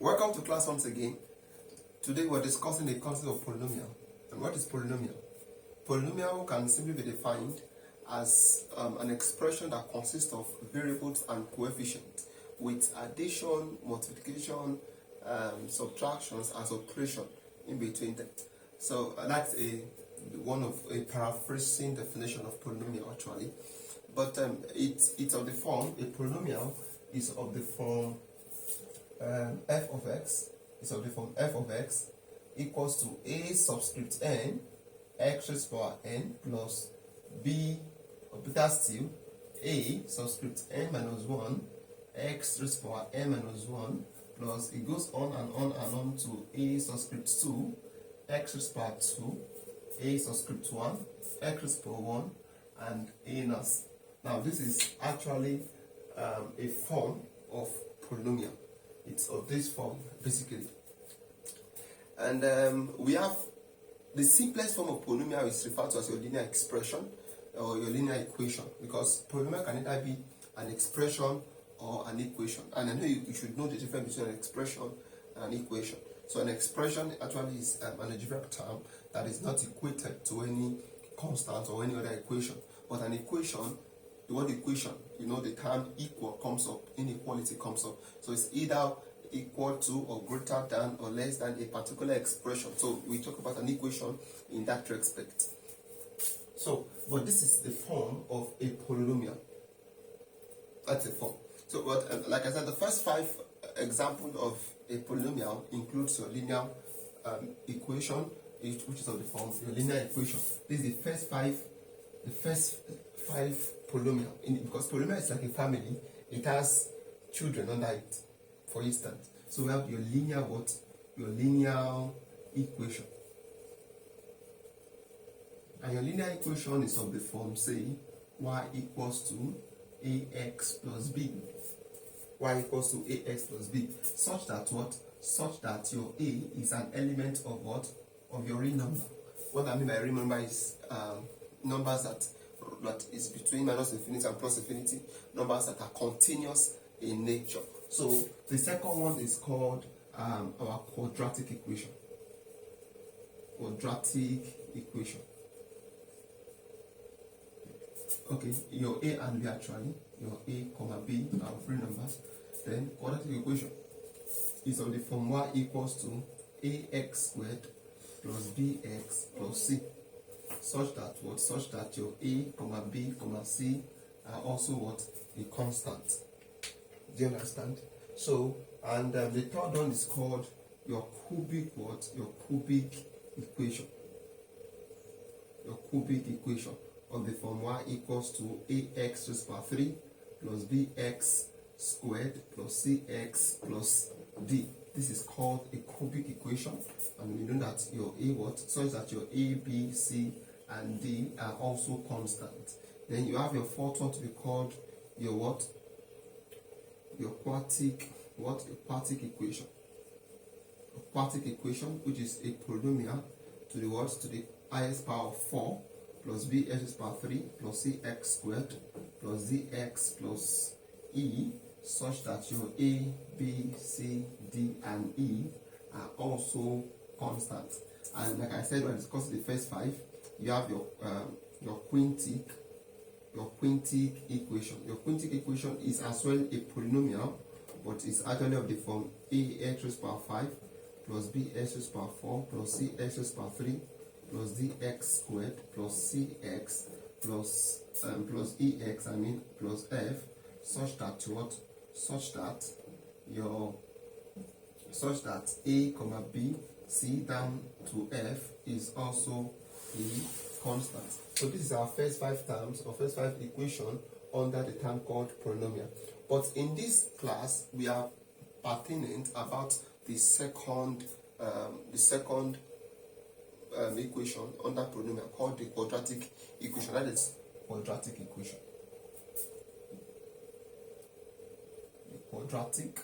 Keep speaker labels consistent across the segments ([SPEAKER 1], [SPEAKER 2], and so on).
[SPEAKER 1] Welcome to class once again. Today we're discussing the concept of polynomial. And what is polynomial? Polynomial can simply be defined as an expression that consists of variables and coefficients with addition, multiplication, subtractions, and subtraction in between them. So that's a paraphrasing definition of polynomial actually. But it's of the form, a polynomial is of the form f of x equals to a subscript n x raised to power n plus b, or better still, a subscript n minus 1 x raised to power n minus 1 plus it goes on and on to a subscript 2 x raised to power 2 a subscript 1 x raised to power 1 and a nas. Now this is actually a form of polynomial. It's of this form basically, and we have the simplest form of polynomial is referred to as your linear expression or your linear equation, because polynomial can either be an expression or an equation. And I know you should know the difference between an expression and an equation. So an expression actually is an algebraic term that is not equated to any constant or any other equation. But an equation, the word equation, the term equal comes up, inequality comes up. So it's either equal to or greater than or less than a particular expression. So we talk about an equation in that respect. So, but this is the form of a polynomial. That's a form. So, but like I said, the first 5 examples of a polynomial includes your linear equation, which is of the form your linear equation. This is the first five polynomial, because polynomial is like a family. It has children under it, for instance. So we have your linear equation, and your linear equation is of the form, say, y equals to ax plus b. Y equals to ax plus b, such that your a is an element of what? Of your real number. What I mean by real number is numbers that is between minus infinity and plus infinity, numbers that are continuous in nature. So the second one is called our quadratic equation. Okay, your a and b actually, your a comma b are free numbers. Then quadratic equation is of the form y equals to ax squared plus bx plus c, such that your a comma b comma c are also a constant. Do you understand? So, and the third one is called your cubic equation. Your cubic equation of the form y equals to ax raised to power 3 plus bx squared plus cx plus d. This is called a cubic equation, and we know that your a such that your a, b, c, and d are also constant. Then you have your fourth one to be called your your quartic equation. A quartic equation, which is a polynomial to the highest power of 4 plus bx raised to power 3 plus cx squared plus dx plus e, such that your a, b, c, d, and e are also constant. And like I said, when discussing the first 5, you have your quintic equation. Your quintic equation is as well a polynomial, but it's actually of the form ax raised to power 5 plus bx raised to power 4 plus cx raised to power 3 plus dx squared plus cx plus ex plus f, such that a comma b c down to f is also a constant. So this is our first 5 terms, or first 5 equations under the term called polynomial. But in this class, we are pertinent about the second equation under polynomial, called the quadratic equation. That is quadratic equation. The quadratic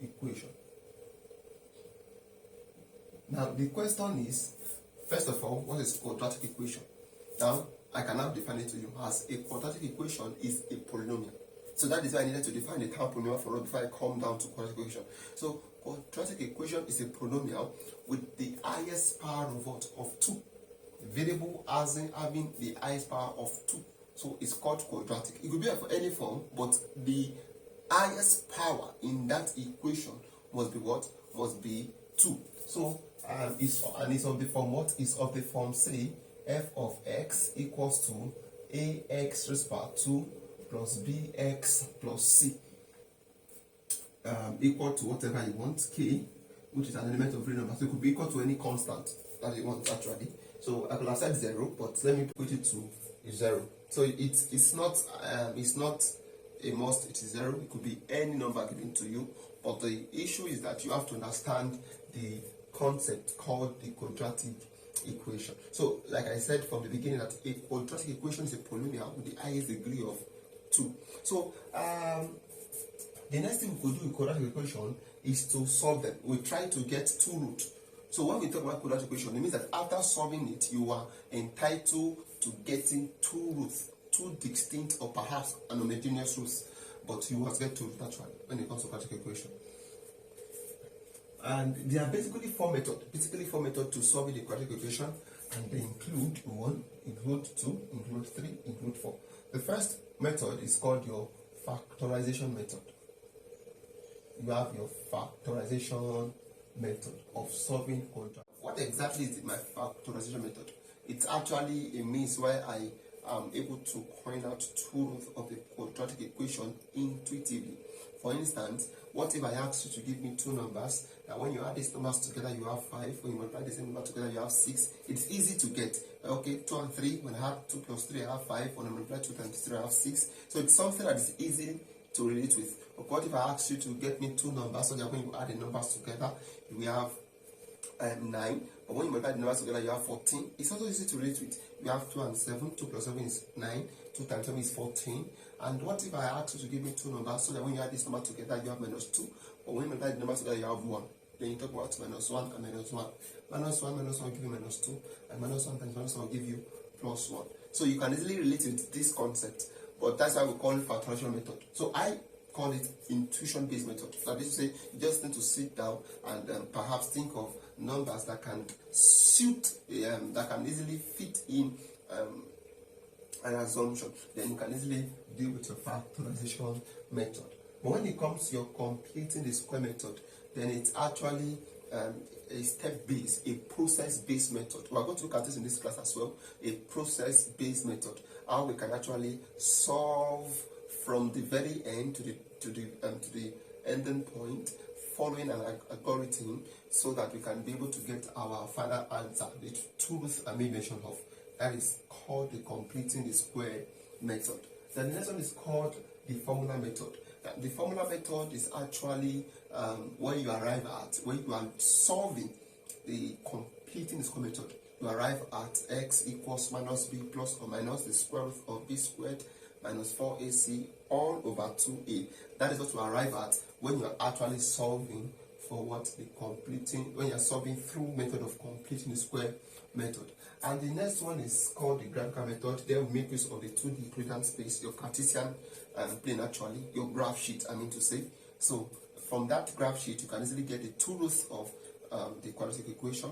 [SPEAKER 1] equation. Now the question is, first of all, what is quadratic equation? Now I can now define it to you as a quadratic equation is a polynomial. So that is why I needed to define the term polynomial for us before I come down to quadratic equation. So quadratic equation is a polynomial with the highest power of what? Of 2. Variable as in having the highest power of 2. So it's called quadratic. It could be for any form, but the highest power in that equation must be what? Must be 2. So it's of the form what? It's of the form say f of x equals to ax raised to power 2 plus bx plus c equal to whatever you want, k, which is an element of real number. So it could be equal to any constant that you want actually. So I could have said 0, but let me put it to 0. So it's not a must, it is 0. It could be any number given to you, but the issue is that you have to understand the concept called the quadratic equation. So like I said from the beginning, that a quadratic equation is a polynomial with the highest degree of 2. So the next thing we could do with quadratic equation is to solve them. We try to get 2 roots. So when we talk about quadratic equation, it means that after solving it, you are entitled to getting 2 roots, 2 distinct or perhaps an homogeneous roots, but you must get 2 roots actually when it comes to quadratic equation. And there are basically 4 methods to solve the quadratic equation, and they include 1, include 2, include 3, include 4. The first method is called your factorization method. You have your factorization method of solving quadratic. What exactly is my factorization method? It's actually a means where I am able to coin out 2 roots of the quadratic equation intuitively. For instance, what if I ask you to give me 2 numbers, that when you add these numbers together you have 5, when you multiply the same number together you have 6. It's easy to get. Okay, 2 and 3, when I add 2 plus 3 I have 5, when I multiply 2 times 3 I have 6. So it's something that is easy to relate with. But what if I ask you to get me 2 numbers, so that when you add the numbers together you have 9, but when you multiply the numbers together you have 14. It's also easy to relate with. You have 2 and 7, 2 plus 7 is 9, 2 times 7 is 14. And what if I ask you to give me 2 numbers, so that when you add this number together you have minus 2, but when you multiply the numbers together you have 1. Then you talk about minus 1 and minus 1. Minus 1 will give you minus 2, and minus 1 times minus 1 will give you plus 1. So you can easily relate with this concept, but that's why we call it factorization method. So I call it intuition-based method. That is to say, you just need to sit down and perhaps think of numbers that can suit, that can easily fit in an assumption. Then you can easily deal with your factorization method. But when it comes to your completing the square method, then it's actually a step-based, a process-based method. We are going to look at this in this class as well. A process-based method, how we can actually solve from the very end to the ending point, following an algorithm, so that we can be able to get our final answer. The truth I made mention of, that is called the completing the square method. Then the next one is called the formula method. The formula method is actually when you arrive at, when you are solving the completing the square method, you arrive at x equals minus b plus or minus the square root of b squared minus 4ac all over 2a. That is what you arrive at when you are actually solving for what the completing, when you are solving through method of completing the square method. And the next one is called the graphical method. There we make use of the 2D Euclidean space, your Cartesian plane actually, your graph sheet I mean to say. So from that graph sheet you can easily get the 2 roots of the quadratic equation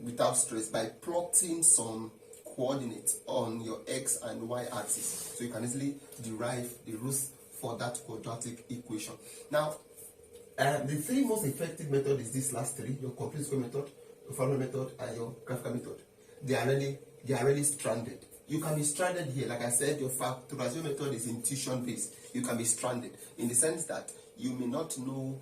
[SPEAKER 1] without stress by plotting some coordinates on your x and y axis. So you can easily derive the roots for that quadratic equation. Now, the 3 most effective methods is this last 3: your complete square method, your formula method, and your graphical method. They are really stranded. You can be stranded here. Like I said, your factorization method is intuition based. You can be stranded in the sense that you may not know.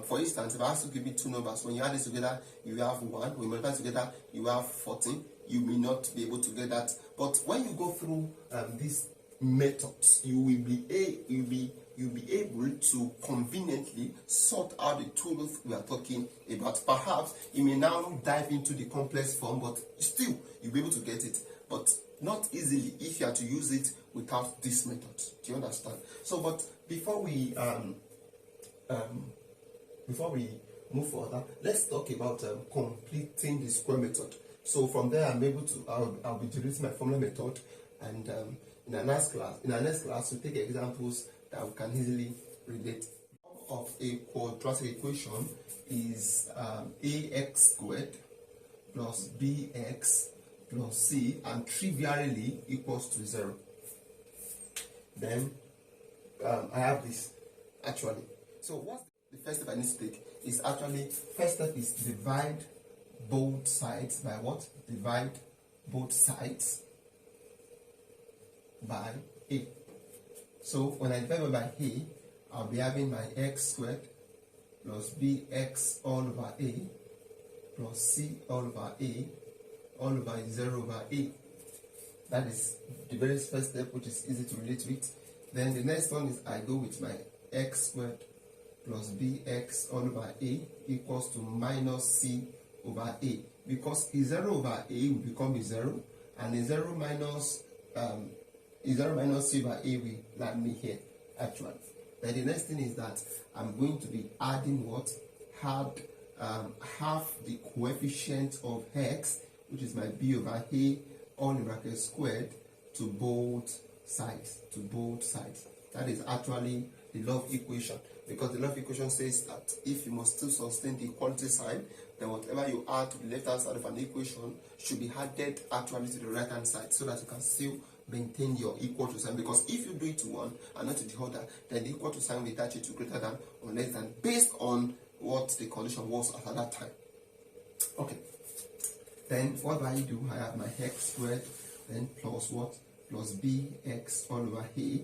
[SPEAKER 1] For instance, if I ask you to give me 2 numbers, when you add it together, you have 1. When you multiply together, you have 14. You may not be able to get that. But when you go through these methods, you will be able to conveniently sort out the 2 roots we are talking about. Perhaps you may now dive into the complex form, but still you'll be able to get it. But not easily if you are to use it without this method. Do you understand? So, but before we move further, let's talk about completing the square method. So from there, I'll be introducing my formula method, and in our next class, we take examples that we can easily relate. Of a quadratic equation is ax squared plus bx plus c, and trivially equals to 0. Then I have this actually. So what's the first step I need to take? Is actually, first step is divide both sides by what? Divide both sides by a. So when I divide by a, I'll be having my x squared plus bx all over a plus c all over a all over 0 over a. That is the very first step, which is easy to relate with. Then the next one is I go with my x squared plus bx all over a equals to minus c over a, because a 0 over a will become a 0, and a 0 minus c over a will land me here actually. Then the next thing is that I'm going to be adding what? Half the coefficient of x, which is my b over a all in bracket squared, to both sides. That is actually the love equation, because the love equation says that if you must still sustain the equality sign, then whatever you add to the left hand side of an equation should be added actually to the right hand side, so that you can still maintain your equal to sign. Because if you do it to one and not to the other, then the equal to sign will attach it to greater than or less than, based on what the condition was at that time. Okay. Then what do I do? I have my x squared, then plus what? Plus bx all over a,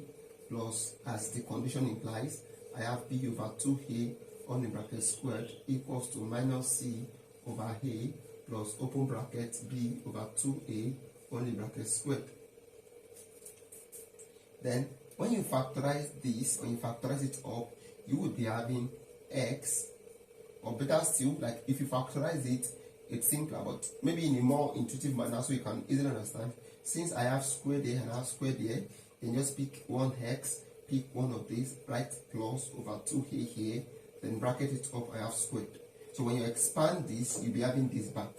[SPEAKER 1] plus, as the condition implies, I have b over 2a all in bracket squared equals to minus c over a plus open bracket b over 2a all in bracket squared. Then when you factorize this, when you factorize it up, you will be having x, or better still, like if you factorize it, it's simpler, but maybe in a more intuitive manner so you can easily understand. Since I have squared there and I have squared there, then just pick one x, pick one of these, write plus over 2a here, then bracket it up, I have squared. So when you expand this, you'll be having this back.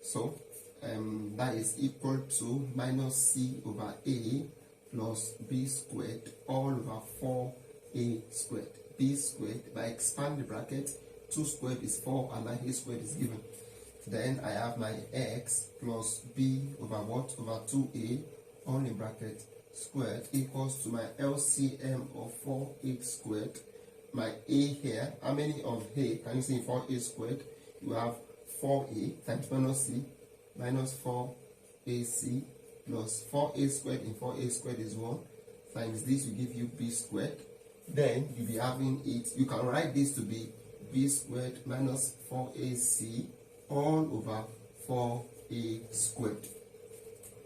[SPEAKER 1] So that is equal to minus c over a plus b squared all over 4a squared. B squared, by expand the bracket, 2 squared is 4 and my a squared is given. Then I have my x plus b over what? Over 2a all in bracket squared equals to my LCM of 4a squared. My a here, how many of a can you see in 4a squared? You have 4a times minus c minus 4ac plus 4a squared in 4a squared is 1 times this will give you b squared. Then you'll be having it, you can write this to be b squared minus 4ac all over 4a squared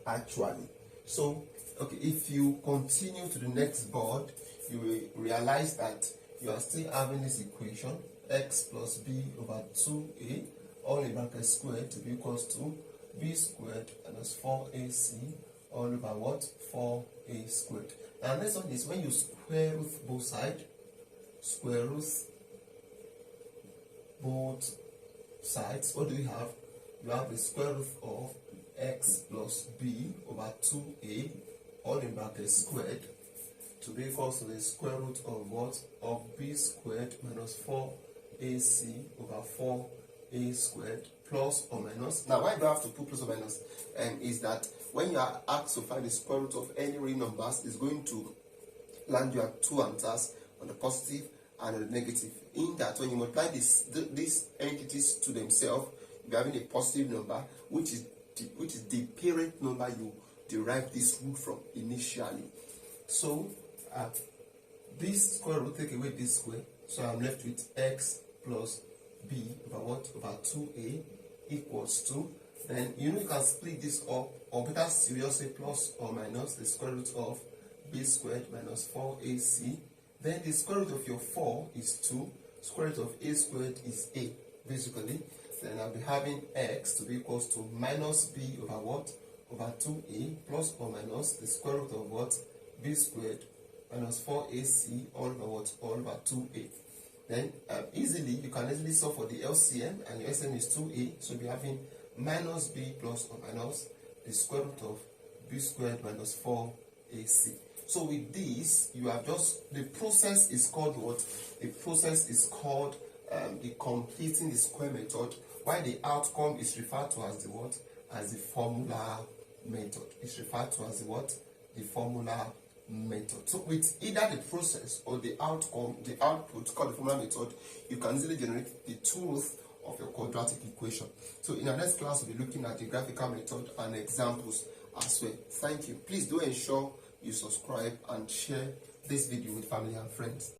[SPEAKER 1] actually. So okay, if you continue to the next board, you will realize that you are still having this equation x plus b over 2a all in bracket squared to be equals to b squared minus 4ac all over what? 4a squared. Now next one is when you square root both sides. Square root both sides. What do you have? You have the square root of x plus b over 2a all in bracket squared to be equals to the square root of what? Of b squared minus 4ac over 4a squared plus or minus. Now why do I have to put plus or minus? Is that when you are asked to find the square root of any real numbers, it's going to land you at two answers, on the positive and on the negative. In that when you multiply these entities to themselves, you're having a positive number, which is the parent number you derive this root from initially. So this square root, take away this square, so I'm left with x plus b over what? Over 2a equals to, then you know you can split this up, or better still, you just say plus or minus the square root of b squared minus 4ac. Then the square root of your 4 is 2, square root of a squared is a, basically. Then I'll be having x to be equals to minus b over what? Over 2a plus or minus the square root of what? B squared minus 4ac all over what? All over 2a. Then you can easily solve for the LCM, and your LCM is 2a, so you'll be having minus b plus or minus the square root of b squared minus 4ac. So with this, you have just, the process is called what? The process is called the completing the square method, while the outcome is referred to as the what? As the formula method. It's referred to as the what? The formula method. So with either the process or the outcome, the output called the formula method, you can easily generate the truth of your quadratic equation. So in our next class, we'll be looking at the graphical method and examples as well. Thank you. Please do ensure you subscribe and share this video with family and friends.